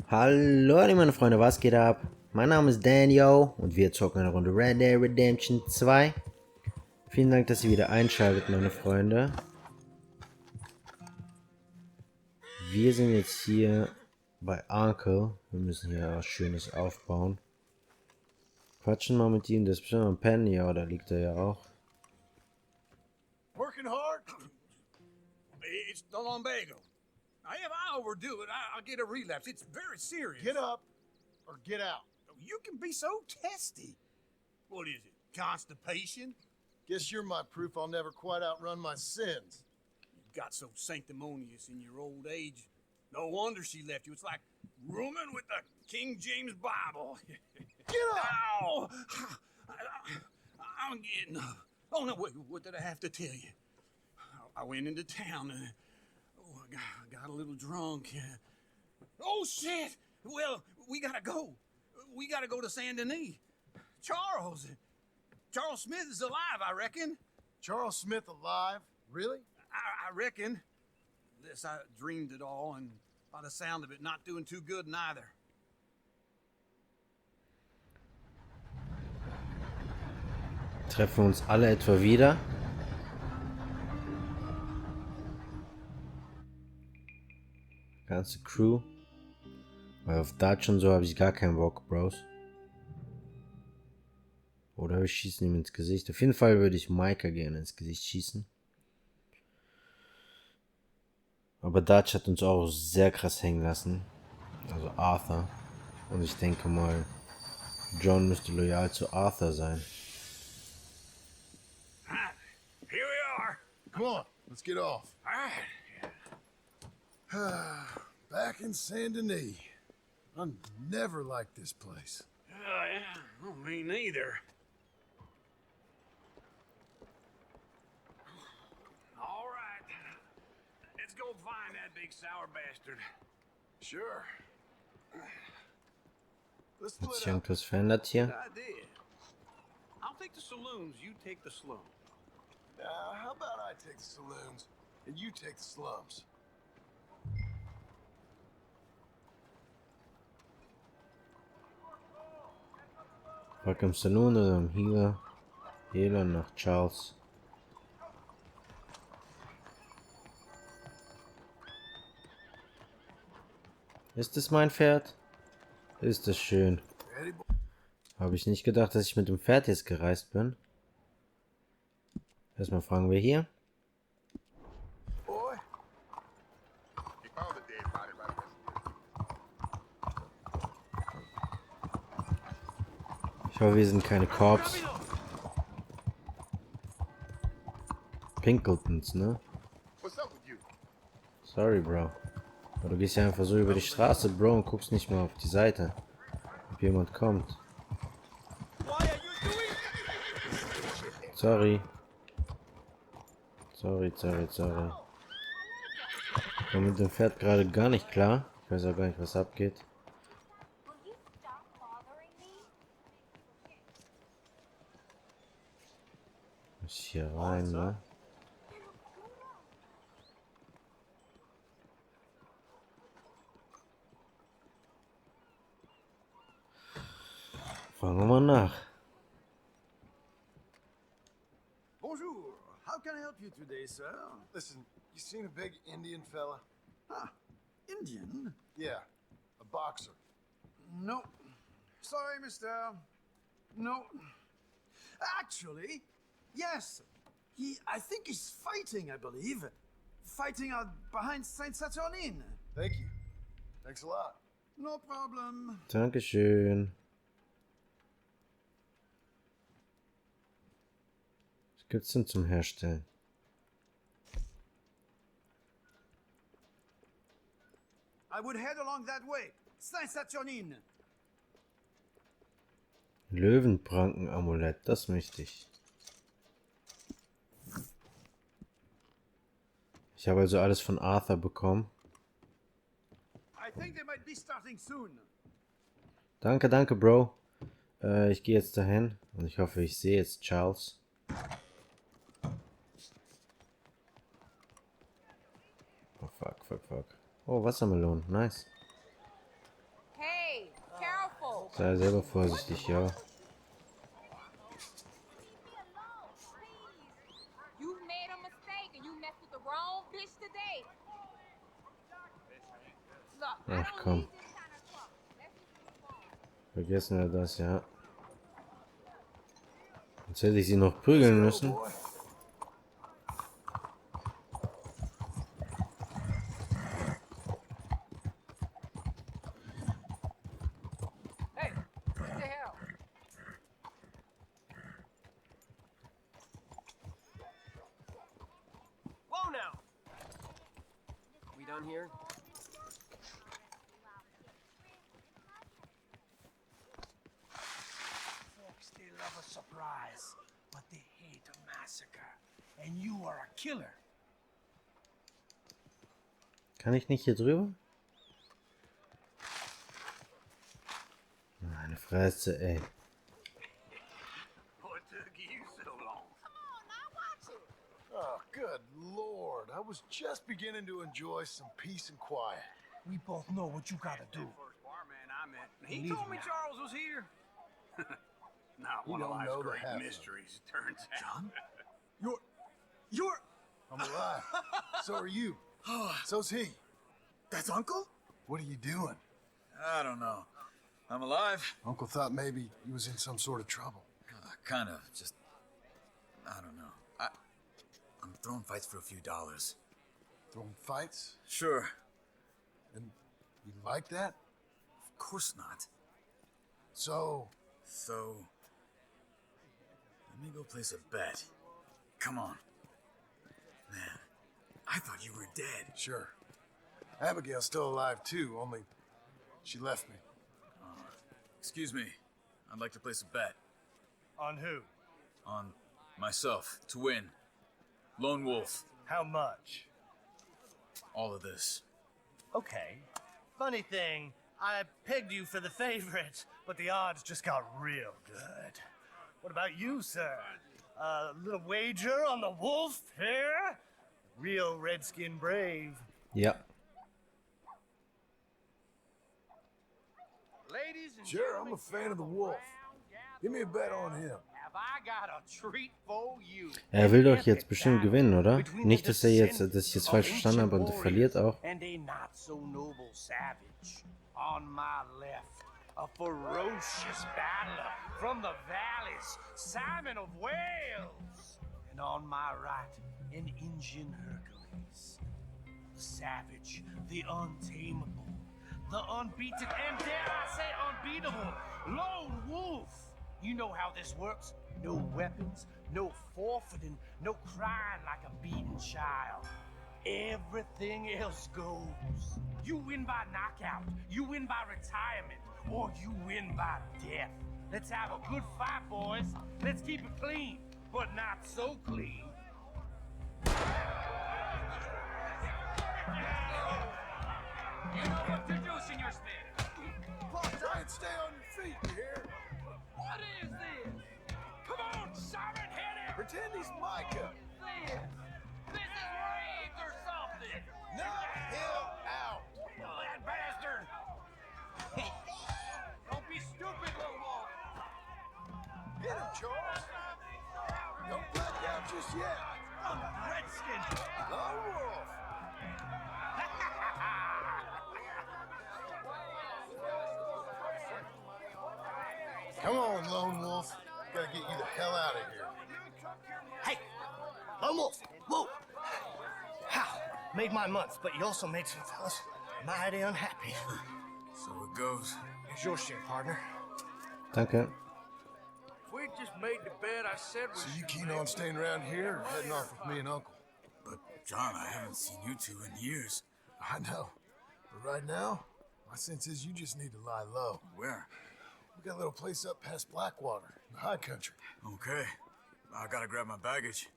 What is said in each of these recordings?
Hallo meine Freunde, was geht ab? Mein Name ist Danyo und wir zocken eine Runde Red Dead Redemption 2. Vielen Dank, dass ihr wieder einschaltet, meine Freunde. Wir sind jetzt hier bei Uncle. Wir müssen hier was Schönes aufbauen. Quatschen mal mit ihm, das ist bestimmt ein Pen, ja, da liegt er ja auch. Working hard? It's the lumbago. If I overdo it, I'll get a relapse. It's very serious. Get up or get out. You can be so testy. What is it? Constipation? Guess you're my proof I'll never quite outrun my sins. You got so sanctimonious in your old age. No wonder she left you. It's like rooming with the King James Bible. Get up! Ow! I'm getting up. Oh, no, wait, what did I have to tell you? I went into town and I got a little drunk. Oh, shit! Well, we gotta go. We gotta go to Saint Denis. Charles Smith is alive, I reckon. Charles Smith alive? Really? I reckon. This, I dreamed it all, and by the sound of it, not doing too good neither. Treffen uns alle etwa wieder. Ganze Crew. Weil auf Dutch und so habe ich gar keinen Bock, Bros. Oder wir schießen ihm ins Gesicht. Auf jeden Fall würde ich Micah gerne ins Gesicht schießen. Aber Dutch hat uns auch sehr krass hängen lassen. Also Arthur. Und ich denke mal, John müsste loyal zu Arthur sein. Here we are. Come on, let's get off. All right. Back in Saint Denis. I never liked this place. Yeah, well, me neither. All right. Let's go find that big sour bastard. Sure. Let's Hat sich split up. irgendwas verändert hier? I did. I'll take the saloons, you take the slums. How about I take the saloons and you take the slums? Frag im Saloon oder im Healer nach Charles. Ist es mein Pferd? Ist es schön. Ready, boy? Habe ich nicht gedacht, dass ich mit dem Pferd jetzt gereist bin. Erstmal fragen wir hier. Boy? You found the dead body right there. Ich hoffe, wir sind keine Korps. Pinkeltons, ne? What's up with you? Sorry, Bro. Aber du gehst ja einfach so über die Straße, Bro, und guckst nicht mal auf die Seite, ob jemand kommt. Sorry. Sorry. Ich komme mit dem Pferd gerade gar nicht klar. Ich weiß auch gar nicht, was abgeht. Muss ich hier rein, ne? Fragen wir mal nach. Bonjour. How can I help you today, sir? Listen, you seen a big Indian fella? Ah, Indian? Yeah, a boxer. No. Sorry, mister. No. Actually, yes. I think he's fighting, I believe. Fighting out behind Saint Saturnin. Thank you. Thanks a lot. No problem. Dankeschön. Was gibt's denn zum Herstellen? I would head along that way. Saint Saturnin. Löwenpranken-Amulett, das möchte ich. Ich habe also alles von Arthur bekommen. I think they might be starting soon. Danke, Bro. Ich gehe jetzt dahin und ich hoffe, ich sehe jetzt Charles. Oh, fuck. Oh, Wassermelonen. Nice. Sei selber vorsichtig, ja. You made a mistake and you messed with the wrong bitch today. Look, I Ach don't komm. need this kind of trouble. Let's just move on. Vergessen wir das, ja. Jetzt hätte ich sie noch prügeln müssen. Boy. Hey, what the hell? Whoa now! We done here? Folks, they love a surprise, but they hate a massacre. And you are a killer. Kann ich nicht hier drüber? Meine Fresse, ey. What took you so long? Come on, now watch it. Oh, good lord. I was just beginning to enjoy some peace and quiet. We both know what you gotta do. First barman I met. He Leave told me him now. Charles was here. Not You one of don't life's know the great half of it. mysteries, turns out. You're. I'm alive. So are you. So's he. That's Uncle? What are you doing? I don't know. I'm alive. Uncle thought maybe he was in some sort of trouble. Kind of. Just. I don't know. I'm throwing fights for a few dollars. Throwing fights? Sure. And you like that? Of course not. So, So. Let me go place a bet. Come on. Man, I thought you were dead. sure. Abigail's still alive too, only she left me. Excuse me. I'd like to place a bet. On who? On myself, to win. Lone Wolf. How much? All of this. Okay. Funny thing, I pegged you for the favorite, but the odds just got real good. What about you, sir? A little wager on the wolf here? Real redskin brave. Ja. Ladies and Sure, I'm a fan of the wolf. Give me a bet on him. have I got a treat for you. Er will doch jetzt bestimmt gewinnen, oder? Nicht, dass er jetzt, dass ich jetzt falsch verstanden habe und er verliert auch. And a not so noble savage. On my left, a ferocious battler from the valleys, Simon of Wales. And on my right, an Indian Hercules. The savage, the untamable, the unbeaten, and dare I say unbeatable, Lone Wolf. You know how this works. No weapons, no forfeiting, no crying like a beaten child. Everything else goes. You win by knockout, you win by retirement, or you win by death. Let's have a good fight, boys. Let's keep it clean, but not so clean. You know what to do, Senor Smith. Try and stay on your feet, you hear? What is this? Come on, Simon, hit him! Pretend he's Micah. This is rigged or something! Knock him out. Oh, that bastard! Don't be stupid, Lone Wolf! Hit him, Charles. Don't back out just yet. Redskin! Lone Wolf. Come on, Lone Wolf. Gotta get you the hell out of here. Hey, Lone Wolf, whoa! How? Made my month, but you also made some fellas mighty unhappy. So it goes. Here's your share, partner. Danke. If we just made the bet I said we So you keen on staying around here or heading off with me and Uncle? But, John, I haven't seen you two in years. I know. But right now, my sense is you just need to lie low. Where? We got a little place up past Blackwater, in the high country. Okay. I gotta grab my baggage.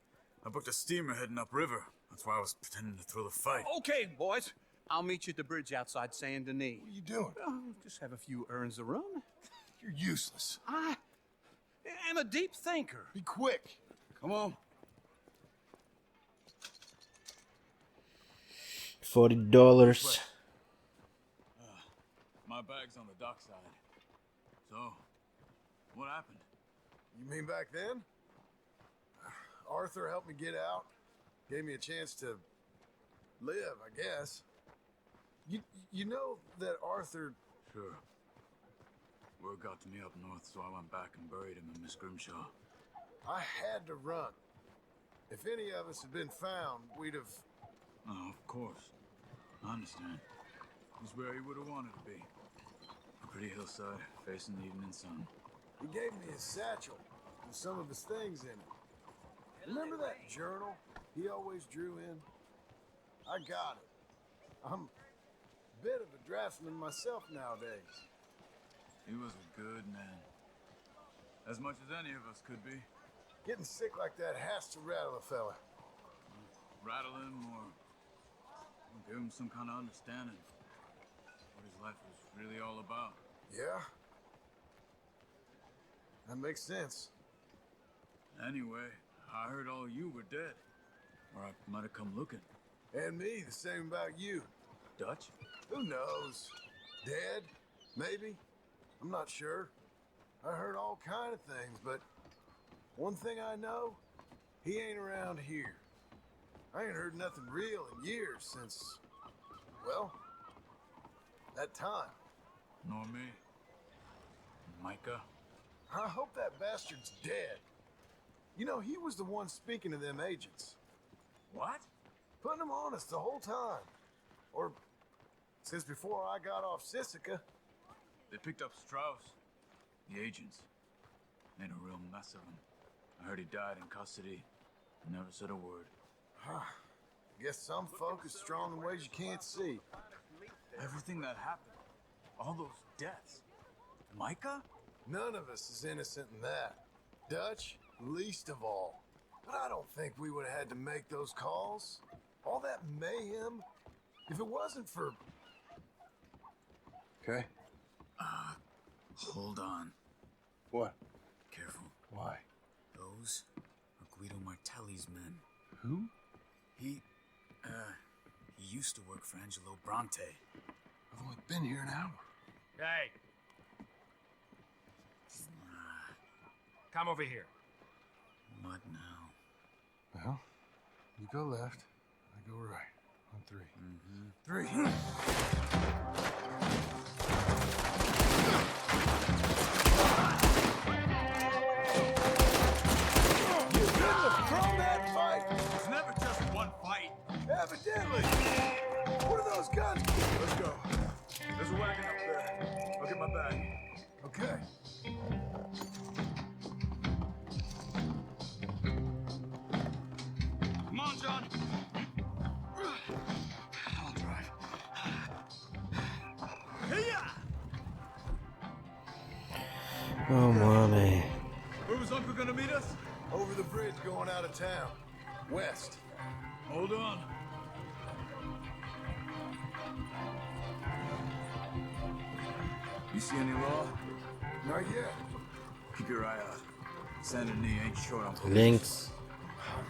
I booked a steamer heading upriver. That's why I was pretending to throw the fight. Okay, boys. I'll meet you at the bridge outside Saint Denis. What are you doing? Oh, just have a few urns of rum. You're useless. I am a deep thinker. Be quick. Come on. $40. My bag's on the dockside. So, what happened? You mean back then? Arthur helped me get out. Gave me a chance to live, I guess. You know that Arthur... Sure. Word got to me up north, so I went back and buried him in Miss Grimshaw. I had to run. If any of us had been found, we'd have... Oh, of course. I understand. He's where he would have wanted to be. A pretty hillside, facing the evening sun. He gave me his satchel with some of his things in it. Remember that journal he always drew in? I got it. I'm a bit of a draftsman myself nowadays. He was a good man. As much as any of us could be. Getting sick like that has to rattle a fella. Rattle him or give him some kind of understanding. What his life was really all about. Yeah? That makes sense. Anyway, I heard all you were dead. Or I might have come looking. And me, the same about you. Dutch? Who knows? Dead? Maybe? I'm not sure. I heard all kind of things, but one thing I know, he ain't around here. I ain't heard nothing real in years since, well, that time. Nor me. Micah? I hope that bastard's dead. You know, he was the one speaking to them agents. What? Putting them on us the whole time. Or since before I got off Sisika. They picked up Strauss. The agents. Made a real mess of him. I heard he died in custody. Never said a word. Guess some folk is strong in ways you can't see. Everything that happened. All those deaths. Micah? None of us is innocent in that. Dutch, least of all. But I don't think we would have had to make those calls. All that mayhem. If it wasn't for... Okay. Hold on. What? Careful. Why? Those are Guido Martelli's men. Who? He used to work for Angelo Bronte. I've only been here an hour. Hey. Come over here. What now? Well, you go left, I go right. On three. 3. You couldn't have thrown that fight! It's never just one fight. Evidently! What are those guns? Let's go. There's a wagon up there. I'll get my bag. Okay. Come on, John. I'll drive. Hey-ya! Oh, mommy. Where was Uncle gonna meet us? Over the bridge going out of town. West. Hold on. You see any law? Not yet. Keep your eye out. Saint Denis ain't short on police. Links.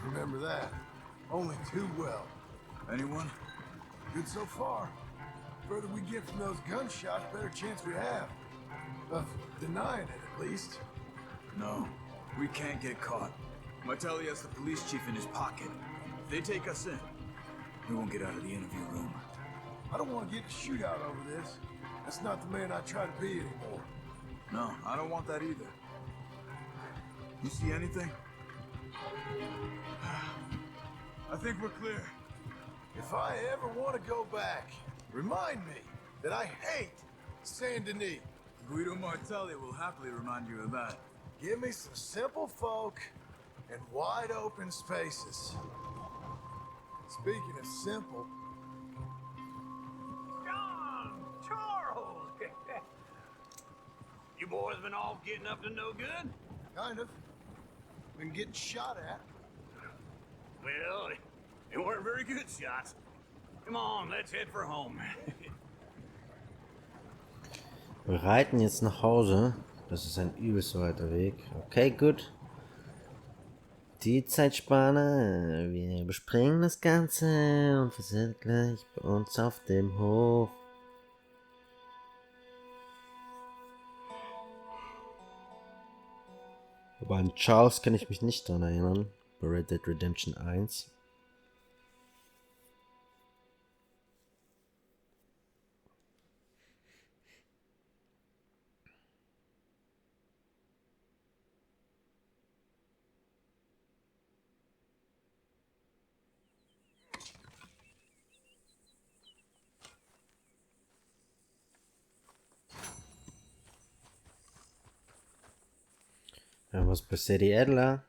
Remember that. Only too well. Anyone? Good so far. Further we get from those gunshots, better chance we have. Of denying it, at least. No. We can't get caught. Martelli has the police chief in his pocket. If they take us in, we won't get out of the interview room. I don't want to get a shootout over this. That's not the man I try to be anymore. No, I don't want that either. You see anything? I think we're clear. If I ever want to go back, remind me that I hate Saint Denis. Guido Martelli will happily remind you of that. Give me some simple folk and wide open spaces. Speaking of simple, John! Charles! You boys been off getting up to no good? kind of. Been getting shot at. Well, they weren't very good shots. Come on, let's head for home. Wir reiten jetzt nach Hause. Das ist ein übelst weiter Weg. Okay, gut. Die Zeitspanne. Wir bespringen das Ganze und wir sind gleich bei uns auf dem Hof. Aber an Charles kann ich mich nicht dran erinnern. Bei Red Dead Redemption 1. Ja, was bei Sadie Adler?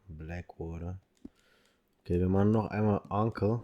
Blackwater. Okay, wir machen noch einmal Uncle.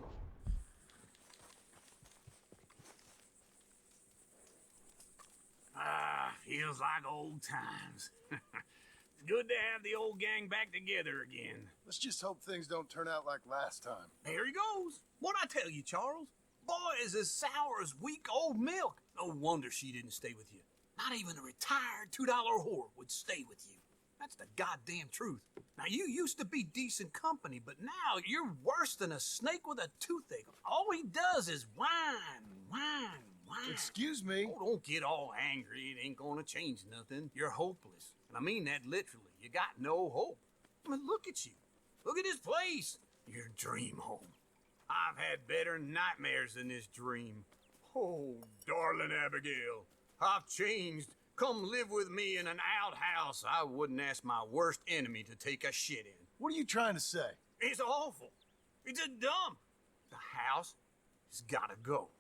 Feels like old times. It's good to have the old gang back together again. Let's just hope things don't turn out like last time. There he goes. What'd I tell you, Charles? Boy is as sour as week-old milk. No wonder she didn't stay with you. Not even a retired $2 whore would stay with you. That's the goddamn truth. Now, you used to be decent company, but now you're worse than a snake with a toothache. All he does is whine, whine, whine. Excuse me. Oh, don't get all angry. It ain't gonna change nothing. You're hopeless. And I mean that literally. You got no hope. I mean, look at you. Look at this place. Your dream home. I've had better nightmares than this dream. Oh, darling Abigail, I've changed. Come live with me in an outhouse I wouldn't ask my worst enemy to take a shit in. What are you trying to say? It's awful. It's a dump. The house has gotta go.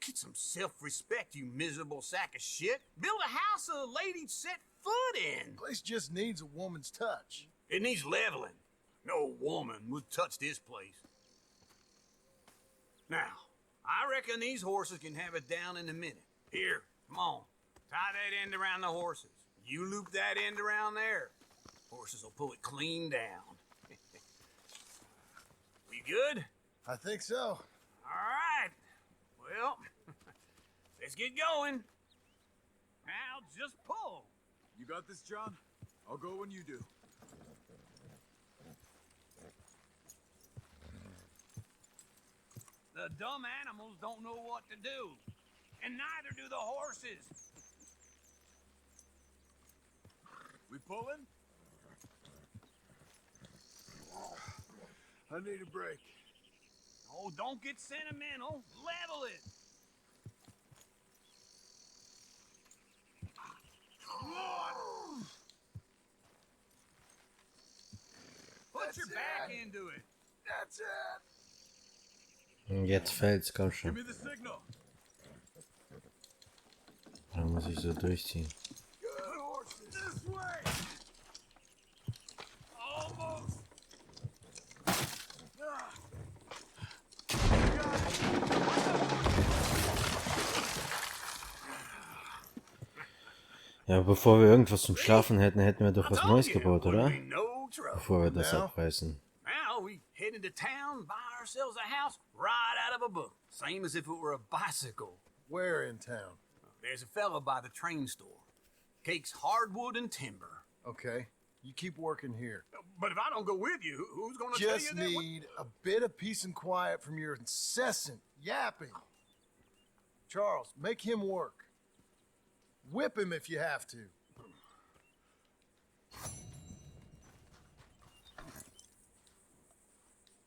Get some self-respect, you miserable sack of shit. Build a house a lady'd set foot in. Place just needs a woman's touch. It needs leveling. No woman would touch this place. Now, I reckon these horses can have it down in a minute. Here, come on. Tie that end around the horses. You loop that end around there. Horses will pull it clean down. We good? I think so. All right. Well, let's get going. Now, just pull. You got this, John? I'll go when you do. The dumb animals don't know what to do. And neither do the horses. We pulling? I need a break. Oh, don't get sentimental. Level it. Put your back into it. That's it. Und jetzt fällt's, komm Give schon. me the signal. Da muss ich so durchziehen. Good horses. This way. Almost. Ja, bevor wir irgendwas zum Schlafen hätten, hätten wir doch was Neues gebaut, oder? No trouble. Bevor wir das Now? abreißen. Now we head into town, buy ourselves a house right out of a book. Same as if it were a bicycle. Where in town? There's a fella by the train store. Cakes hardwood and timber. Okay. You keep working here. But if I don't go with you, who's gonna tell Just you that? need a bit of peace and quiet from your incessant yapping. Charles, make him work. Whip him if you have to.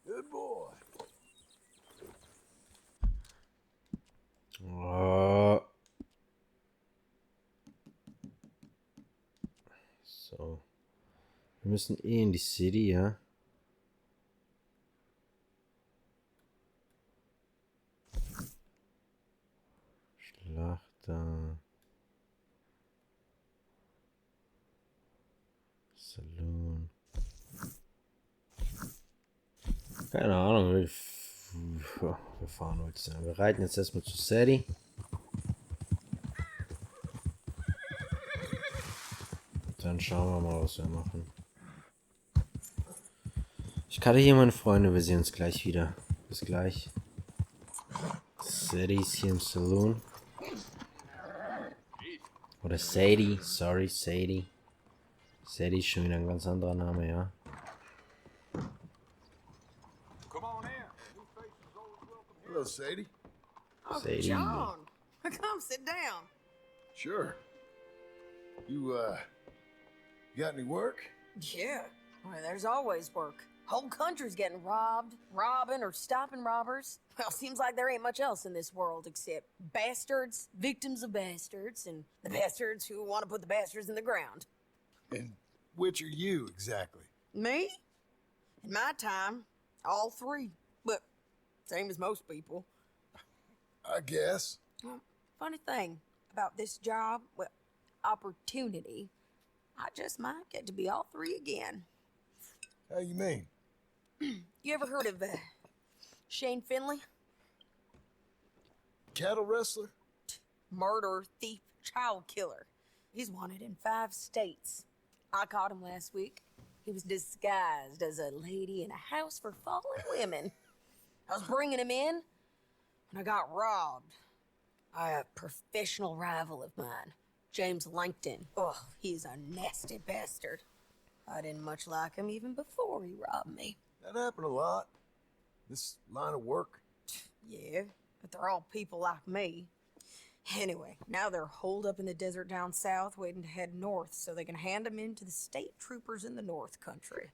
Good boy. Oh. So. Wir müssen eh in die City, ja? Schlachter. Saloon. Keine Ahnung, wir fahren heute. Wir reiten jetzt erstmal zu Sadie. Dann schauen wir mal, was wir machen. Ich cutte hier, meine Freunde. Wir sehen uns gleich wieder. Bis gleich. Sadie ist hier im Saloon. Oder Sadie. Sorry, Sadie. Sadie ist schon wieder ein ganz anderer Name, ja. Come on in. Hello, Sadie. Oh, Sadie. John, come sit down. Sure. You got any work? Yeah, well, there's always work. Whole country's getting robbed, robbing, or stopping robbers. Well, seems like there ain't much else in this world except bastards, victims of bastards, and the bastards who want to put the bastards in the ground. And which are you exactly? Me? In my time, all three. But same as most people. I guess. Well, funny thing about this job, well, opportunity, I just might get to be all three again. How you mean? You ever heard of Shane Finley? Cattle wrestler? Murderer, thief, child killer. He's wanted in 5 states. I caught him last week. He was disguised as a lady in a house for fallen women. I was bringing him in, and I got robbed by a professional rival of mine, James Langton. Oh, he's a nasty bastard. I didn't much like him even before he robbed me. That happened a lot. This line of work. Yeah, but they're all people like me. Anyway, now they're holed up in the desert down south, waiting to head north so they can hand them in to the state troopers in the north country.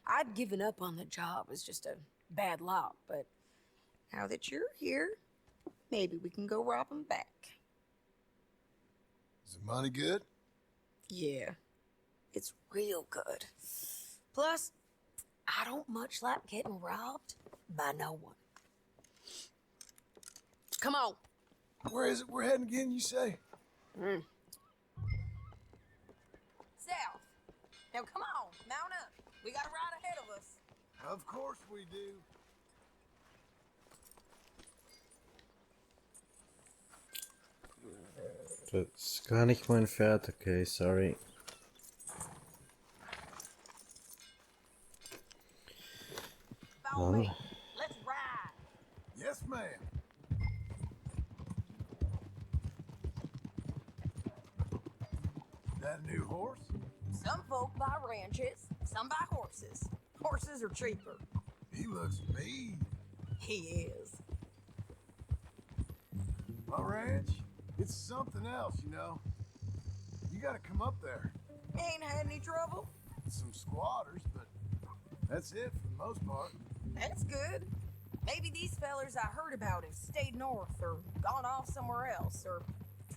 I'd given up on the job as just a bad lot, but now that you're here, maybe we can go rob them back. Is the money good? Yeah, it's real good. Plus, I don't much like getting robbed by no one. Come on. Where is it we're heading again, you say? South. Now come on, mount up. We got a ride ahead of us. Of course we do. Das ist gar nicht mein Pferd, okay, sorry. Follow me. Let's ride. Yes, ma'am. That a new horse? Some folk buy ranches, some buy horses. Horses are cheaper. He looks mean. He is. My ranch, it's something else, you know. You gotta come up there. Ain't had any trouble? Some squatters, but that's it for the most part. That's good. Maybe these fellers I heard about have stayed north or gone off somewhere else or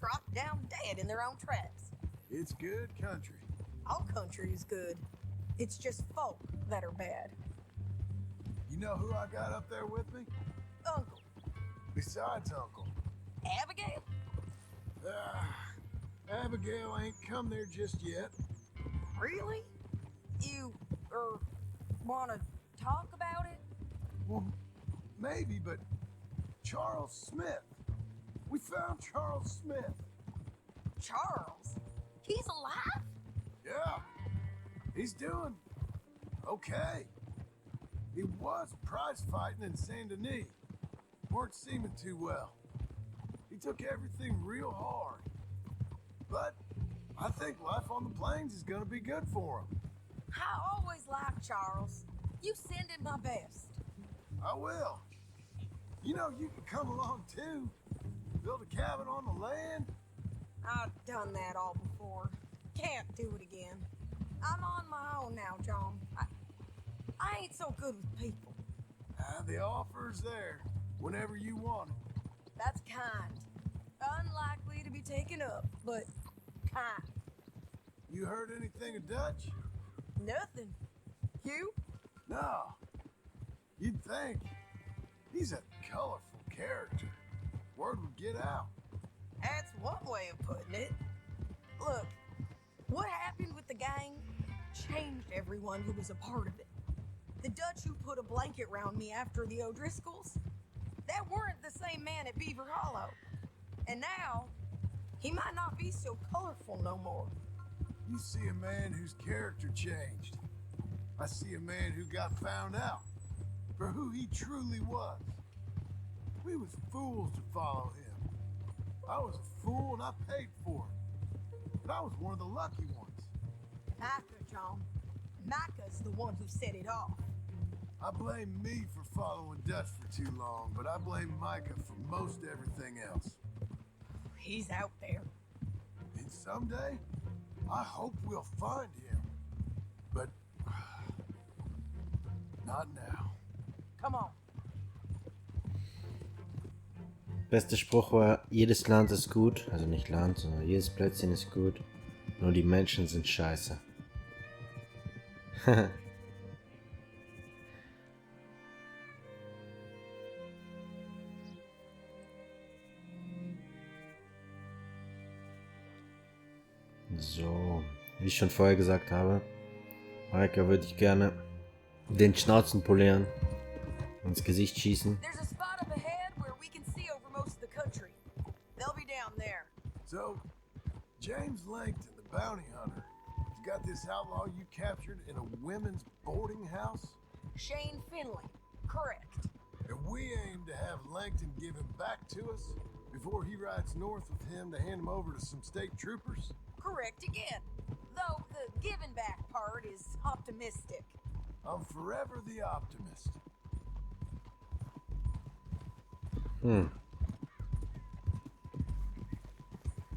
dropped down dead in their own tracks. It's good country. All country is good. It's just folk that are bad. You know who I got up there with me? Uncle. Besides Uncle. Abigail? Abigail ain't come there just yet. Really? You, wanna talk about it? Well, maybe, but Charles Smith. We found Charles Smith. Charles? He's alive? Yeah, he's doing okay. He was prize fighting in Saint Denis. Weren't seeming too well. He took everything real hard. But I think life on the plains is gonna be good for him. I always liked Charles. You send him my best. I will. You know, you can come along too. Build a cabin on the land. I've done that all before. Can't do it again. I'm on my own now, John. I ain't so good with people. The offer's there whenever you want it. That's kind. Unlikely to be taken up, but kind. You heard anything of Dutch? Nothing. You? No. You'd think. He's a colorful character. Word would get out. That's one way of putting it. Look, what happened with the gang changed everyone who was a part of it. The Dutch who put a blanket round me after the O'Driscolls, that weren't the same man at Beaver Hollow. And now, he might not be so colorful no more. You see a man whose character changed. I see a man who got found out for who he truly was. We was fools to follow him. I was a fool and I paid for it. But I was one of the lucky ones. Micah, John. Micah's the one who set it off. I blame me for following Dutch for too long, but I blame Micah for most everything else. He's out there. someday, I hope we'll find him. But not now. Come on. Bester Spruch war, jedes Land ist gut, also nicht Land, sondern jedes Plätzchen ist gut, nur die Menschen sind scheiße. So, wie ich schon vorher gesagt habe, Maika würde ich gerne den Schnauzen polieren, ins Gesicht schießen. There's a spot up ahead where we can see over most of the country. They'll be down there. So, James Langton, the bounty hunter, has got this outlaw you captured in a women's boarding house? Shane Finley. Correct. And we aim to have Langton give him back to us before he rides north with him to hand him over to some state troopers? Correct again. Though the giving back part is optimistic. I'm forever the optimist.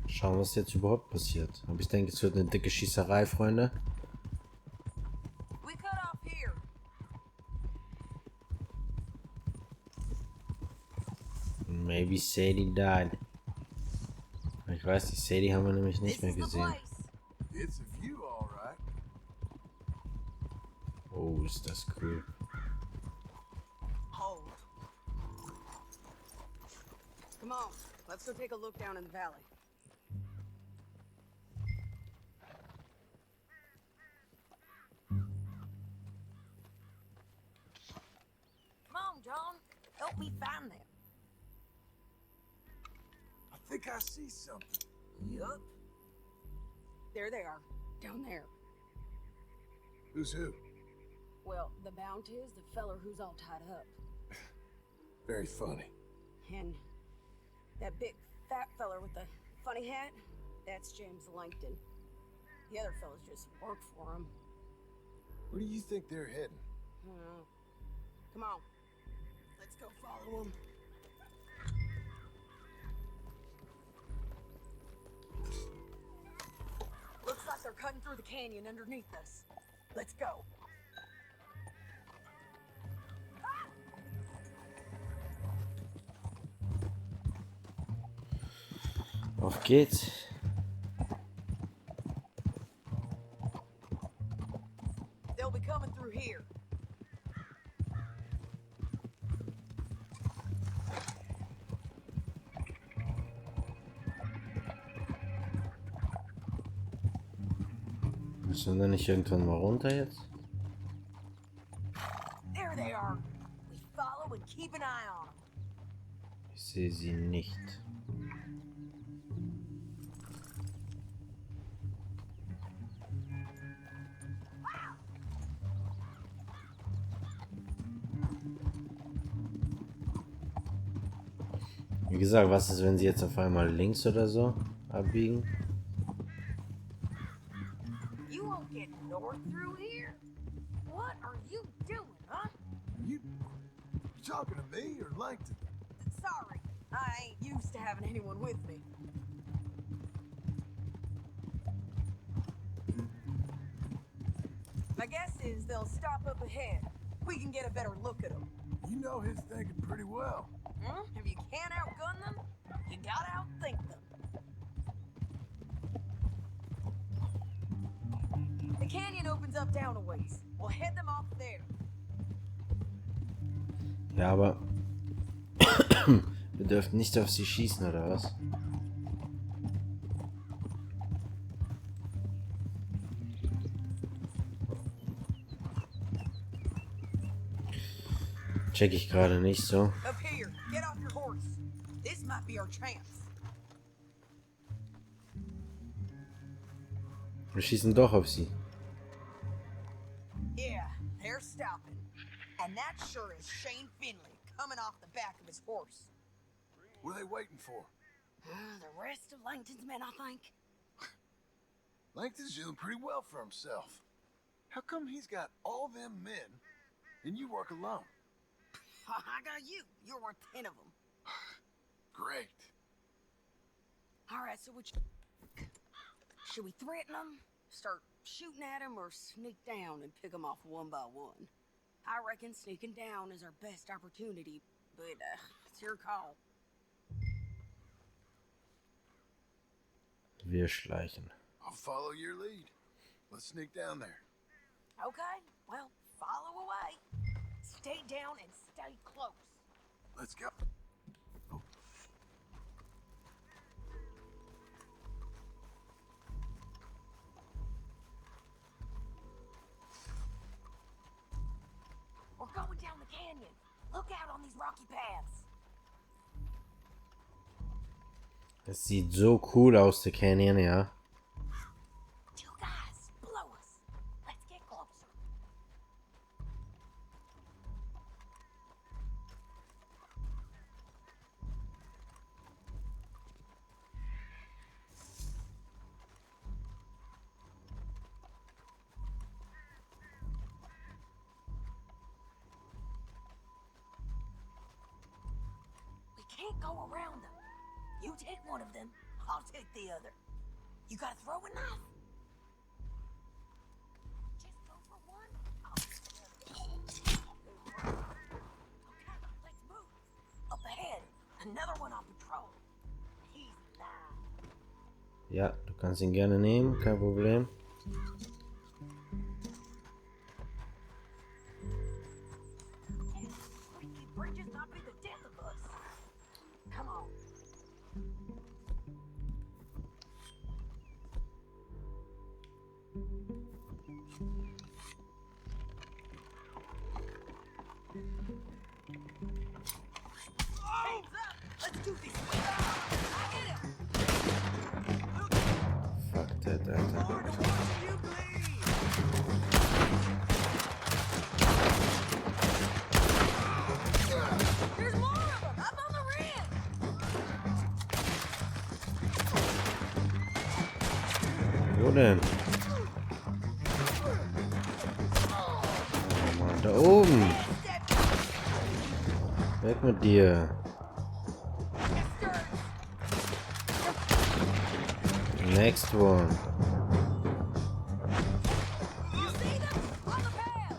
Schauen, was jetzt überhaupt passiert. Aber ich denke, es wird eine dicke Schießerei, Freunde. We cut off here. Maybe Sadie died. Ich weiß, die Sadie haben wir nämlich nicht mehr gesehen. It's a view, all right. Oh, ist das cool. Hold. Come on, let's go take a look down in the valley. Come on, John. Help me find them. I think I see something. Yup. There they are, down there. Who's who? Well, the bounty is the feller who's all tied up. Very funny. And that big fat feller with the funny hat, that's James Langton. The other fellas just work for him. Where do you think they're heading? Come on, let's go follow them. Looks like they're cutting through the canyon underneath us. Let's go. Auf geht's. They'll be coming through here. Müssen wir nicht irgendwann mal runter jetzt? There they are. We follow and keep an eye on them. Ich sehe sie nicht. Wie gesagt, was ist, wenn sie jetzt auf einmal links oder so abbiegen? You won't get north through here? What are you doing, huh? You talking to me or Langton? Sorry, I ain't used to having anyone with me. My guess is they'll stop up ahead. We can get a better look at them. You know his thinking pretty well. If you can't outgun them, you gotta outthink them. The canyon opens up down a ways. We'll head them off there. Ja, aber wir dürfen nicht auf sie schießen, oder was? Check ich gerade nicht so. Up here, get off your horse. This might be our chance. Wir schießen doch auf sie. Yeah, they're stopping. And that sure is Shane Finley coming off the back of his horse. What are they waiting for? The rest of Langton's men, I think. Langton's doing pretty well for himself. How come he's got all them men and you work alone? I got you. You're worth 10 of them. Great. All right, so which... Should we threaten them, start shooting at them, or sneak down and pick them off one by one? I reckon sneaking down is our best opportunity, but it's your call. Wir schleichen. I'll follow your lead. Let's sneak down there. Okay, well, follow away. Stay down and stay close. Let's go. We're going down the canyon. Look out on these rocky paths. Das sieht so cool aus, der Canyon, ja. Two guys below us. Let's get closer. We can't go around them. You take one of them, I'll take the other. You got a throwing knife? Just go for one. I'll take the other. Okay, let's move. Up ahead, another one on patrol. He's nine. Ja, du kannst ihn gerne nehmen, kein Problem. Freaky bridges not be the death of us. Come on. Hands up! Let's do this. I hit him. Fuck that, Alter. Lord, watching you bleed. There's more of them up on the ridge. Wo denn? Oh Mann, da oben. Weg mit dir. Next one. You see them on the path.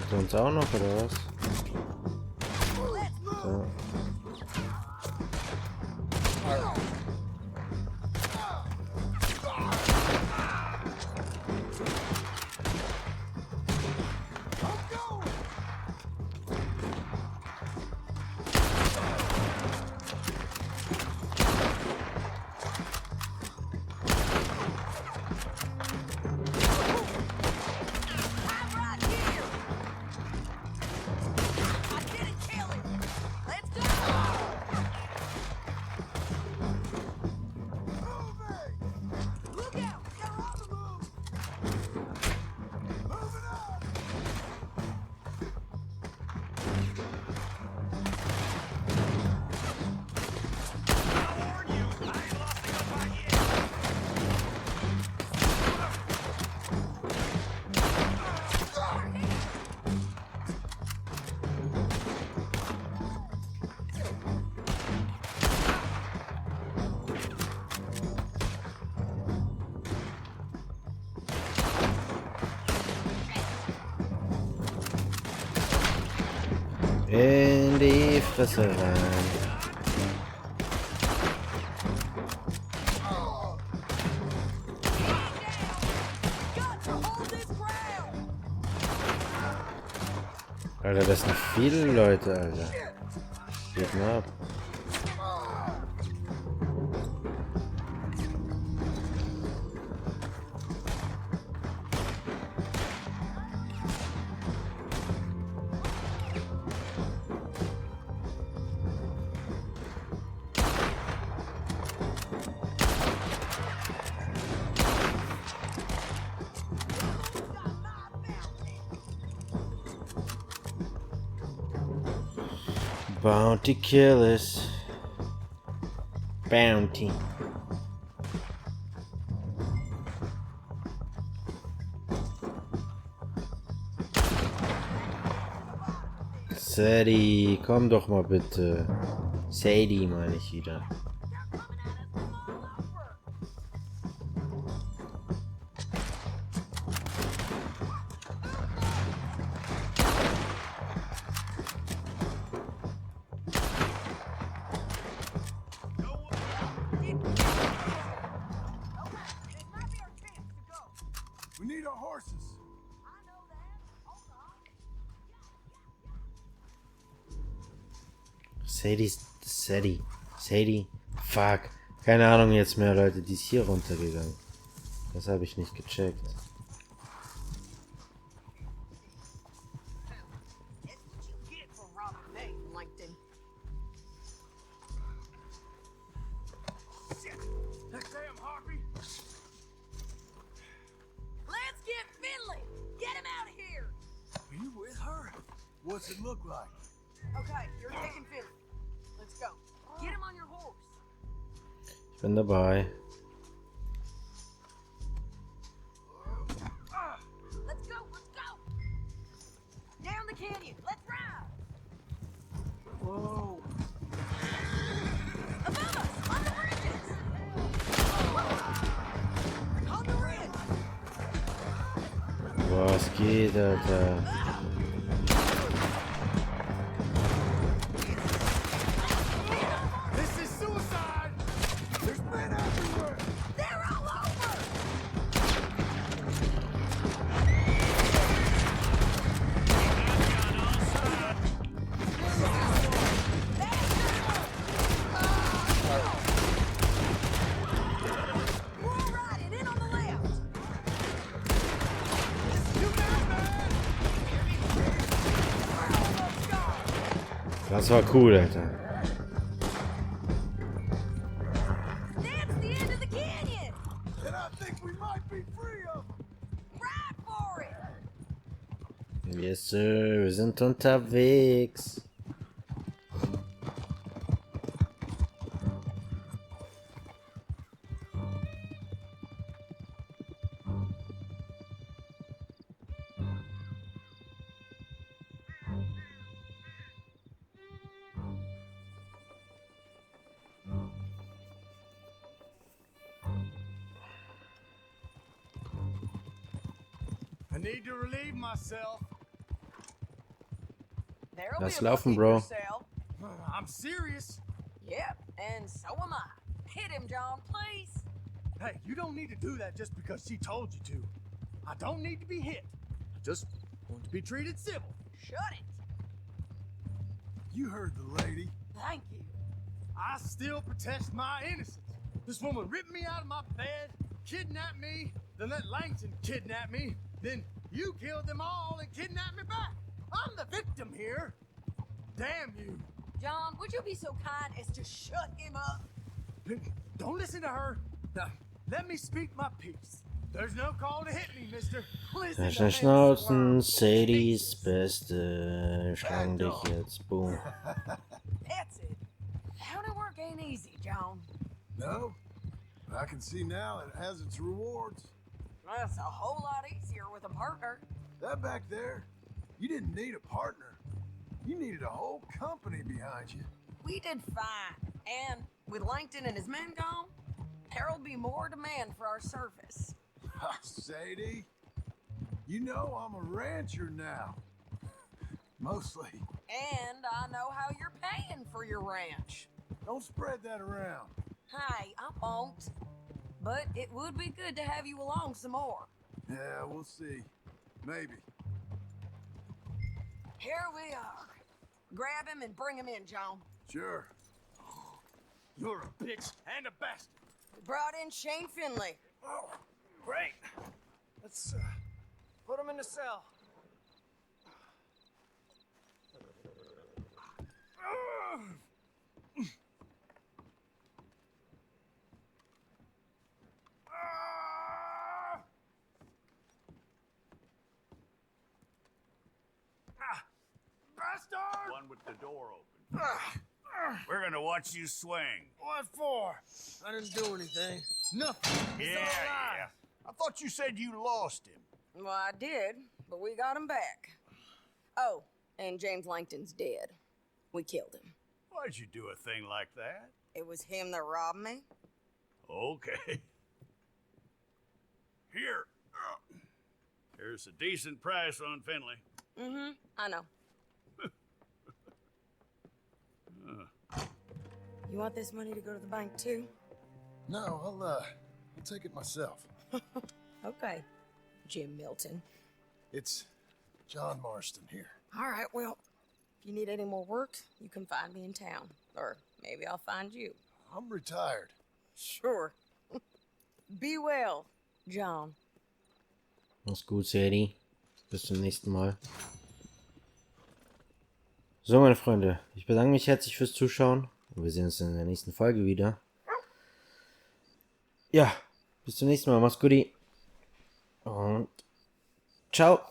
Sind uns auch noch, oder was? So. I'm right here. I didn't kill him. Let's go. Look out! They're on the move. Moving up. I warn you, I ain't lost a fight yet. In die Fresse rein. Got to hold this ground. Alter, das sind viele Leute, Alter. Geht mal ab. Bounty Killers. Bounty. Sadie, komm doch mal bitte. Sadie meine ich wieder. We need our horses. Sadie. Fuck. Keine Ahnung jetzt mehr, Leute. Die ist hier runtergegangen. Das habe ich nicht gecheckt. That's what you get for robbing me, Liken. Shit! That damn harpy! Let's get Finley. Get him out of here. Are you with her? What's it look like? Okay, you're taking Finley. Let's go. Get him on your horse. Ich bin dabei. Let's go. Down the canyon. Let's ride. Whoa. Above us, on the bridges. On the ridge. Was geht, Alter? This is suicide! There's men everywhere! They're all over. We're all riding in on the left. You got man! We're almost gone. Das war cool, Alter. That's the end of the canyon. And I think we might be free of them! Ride for it. Yes, sir. Wir sind unterwegs. I need to relieve myself. There'll Lass be a laufen, bucket bro. yourself. I'm serious. Yep, and so am I. Hit him, John, please. Hey, you don't need to do that just because she told you to. I don't need to be hit. I just want to be treated civil. Shut it. You heard the lady. Thank you. I still protest my innocence. This woman ripped me out of my bed, kidnapped me, then let Langston kidnap me, then you killed them all and kidnapped me back. I'm the victim here. Damn you. John, would you be so kind as to shut him up? Don't listen to her. Now, let me speak my piece. There's no call to hit me, mister. Listen to Schnell me, schnauzen. squirrel. Sadies Beste. Schlang dich jetzt. Boom. That's it. County work ain't easy, John. No? But I can see now it has its rewards. That's a whole lot easier with a partner. That back there, you didn't need a partner. You needed a whole company behind you. We did fine. And with Langton and his men gone, there'll be more demand for our service. Sadie, you know I'm a rancher now. Mostly. And I know how you're paying for your ranch. Don't spread that around. Hey, I won't. But it would be good to have you along some more. Yeah, we'll see. Maybe. Here we are. Grab him and bring him in, John. Sure. You're a bitch and a bastard. We brought in Shane Finley. Oh, great. Let's put him in the cell. Bastard! One with the door open, We're gonna watch you swing. What for? I didn't do anything. Nothing. It's all right. I thought you said you lost him. Well, I did, but we got him back. Oh, and James Langton's dead. We killed him. Why'd you do a thing like that? It was him that robbed me. Okay. Here. Here's a decent price on Finley. Mm-hmm, I know. You want this money to go to the bank too? No, I'll take it myself. Okay, Jim Milton. It's John Marston here. All right, well, if you need any more work, you can find me in town. Or maybe I'll find you. I'm retired. Sure. Be well, John. Mach's gut, Sadie. Bis zum nächsten Mal. So, meine Freunde, ich bedanke mich herzlich fürs Zuschauen und wir sehen uns in der nächsten Folge wieder. Ja, bis zum nächsten Mal. Mach's gut und ciao.